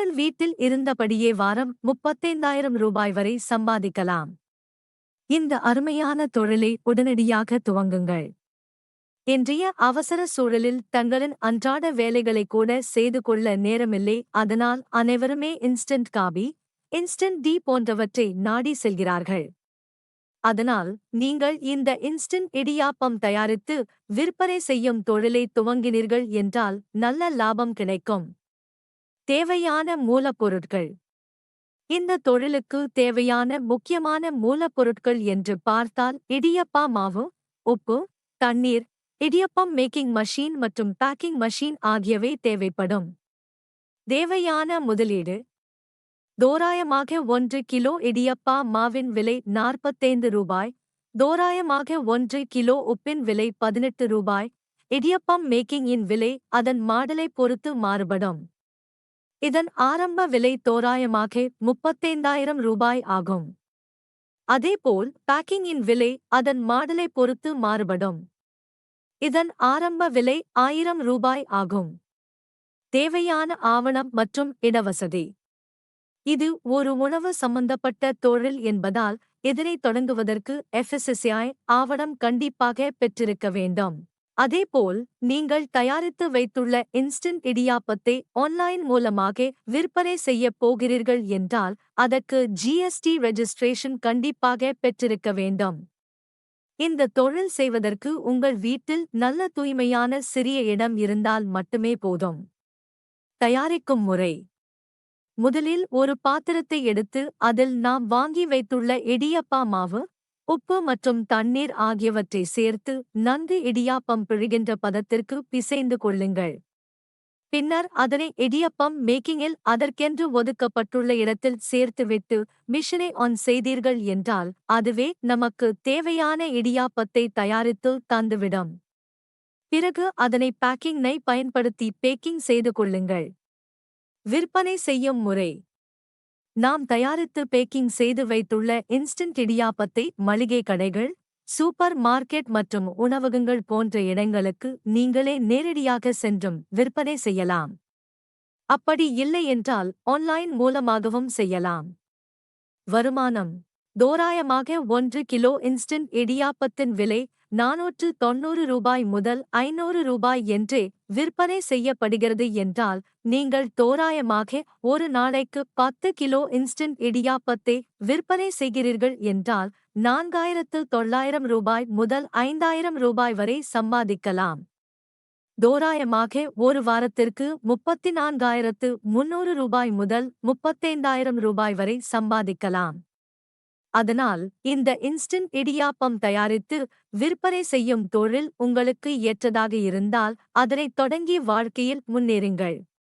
உங்கள் வீட்டில் இருந்தபடியே வாரம் 35,000 ரூபாய் வரை சம்பாதிக்கலாம். இந்த அருமையான தொழிலை உடனடியாக துவங்குங்கள். இன்றைய அவசர சூழலில் தங்களின் அன்றாட வேலைகளை கூட செய்து கொள்ள நேரமில்லை. அதனால் அனைவருமே இன்ஸ்டன்ட் காபி, இன்ஸ்டன்ட் டீ போன்றவற்றை நாடி செல்கிறார்கள். அதனால் நீங்கள் இந்த இன்ஸ்டன்ட் இடியாப்பம் தயாரித்து விற்பனை செய்யும் தொழிலை துவங்கினீர்கள் என்றால் நல்ல லாபம் கிடைக்கும். தேவையான மூலப்பொருட்கள். இந்த தொழிலுக்கு தேவையான முக்கியமான மூலப்பொருட்கள் என்று பார்த்தால் இடியப்பா மாவு, உப்பு, தண்ணீர், இடியப்பம் மேக்கிங் மஷீன் மற்றும் பேக்கிங் மஷீன் ஆகியவை தேவைப்படும். தேவையான முதலீடு. தோராயமாக 1 கிலோ இடியப்பா மாவின் விலை 45 ரூபாய். தோராயமாக 1 கிலோ உப்பின் விலை 18 ரூபாய். இடியப்பம் மேக்கிங் இன் விலை அதன் மாடலை பொறுத்து மாறுபடும். இதன் ஆரம்ப விலை தோராயமாக 35,000 ரூபாய் ஆகும். அதேபோல் பேக்கிங் இன் விலை அதன் மாடலை பொறுத்து மாறுபடும். இதன் ஆரம்ப விலை 1000 ரூபாய் ஆகும். தேவையான ஆவணம் மற்றும் இடவசதி. இது ஒரு உணவு சம்பந்தப்பட்ட தொழில் என்பதால் இதனை தொடங்குவதற்கு FSSAI ஆவணம் கண்டிப்பாக பெற்றிருக்க வேண்டும். அதேபோல் நீங்கள் தயாரித்து வைத்துள்ள இன்ஸ்டன்ட் இடியாப்பத்தை ஆன்லைன் மூலமாக விற்பனை செய்யப் போகிறீர்கள் என்றால் அதற்கு GST ரெஜிஸ்ட்ரேஷன் கண்டிப்பாக பெற்றிருக்க வேண்டும். இந்த தொழில் செய்வதற்கு உங்கள் வீட்டில் நல்ல தூய்மையான சிறிய இடம் இருந்தால் மட்டுமே போதும். தயாரிக்கும் முறை. முதலில் ஒரு பாத்திரத்தை எடுத்து அதில் நாம் வாங்கி வைத்துள்ள இடியப்பா மாவு, உப்பு மற்றும் தண்ணீர் ஆகியவற்றை சேர்த்து நன்கு இடியாப்பம் பிழிகின்ற பதத்திற்கு பிசைந்து கொள்ளுங்கள். பின்னர் அதனை இடியப்பம் மேக்கிங்கில் அதற்கென்று ஒதுக்கப்பட்டுள்ள இடத்தில் சேர்த்துவிட்டு மிஷினை ஆன் செய்தீர்கள் என்றால் அதுவே நமக்கு தேவையான இடியாப்பத்தை தயாரித்து தந்துவிடும். பிறகு அதனை பேக்கிங்கை பயன்படுத்தி பேக்கிங் செய்து கொள்ளுங்கள். விற்பனை செய்யும் முறை. நாம் தயாரித்து பேக்கிங் செய்து வைத்துள்ள இன்ஸ்டன்ட் இடியாப்பத்தை மளிகை கடைகள், சூப்பர் மார்க்கெட் மற்றும் உணவகங்கள் போன்ற இடங்களுக்கு நீங்களே நேரடியாக சென்றும் விற்பனை செய்யலாம். அப்படி இல்லை என்றால் ஆன்லைன் மூலமாகவும் செய்யலாம். வருமானம். தோராயமாக 1 கிலோ இன்ஸ்டன்ட் இடியாப்பத்தின் விலை 490 ரூபாய் முதல் 500 ரூபாய் என்றே விற்பனை செய்யப்படுகிறது என்றால் நீங்கள் தோராயமாக ஒரு நாளைக்கு 10 கிலோ இன்ஸ்டன்ட் இடியாப்பத்தை விற்பனை செய்கிறீர்கள் என்றால் 4,900 ரூபாய் முதல் 5,000 ரூபாய் வரை சம்பாதிக்கலாம். தோராயமாக ஒரு வாரத்திற்கு 34,300 ரூபாய் முதல் 35,000 ரூபாய் வரை சம்பாதிக்கலாம். அதனால் இந்த இன்ஸ்டன்ட் இடியாப்பம் தயாரித்து விற்பனை செய்யும் தொழில் உங்களுக்கு ஏற்றதாக இருந்தால் அதனை தொடங்கி வாழ்க்கையில் முன்னேறுங்கள்.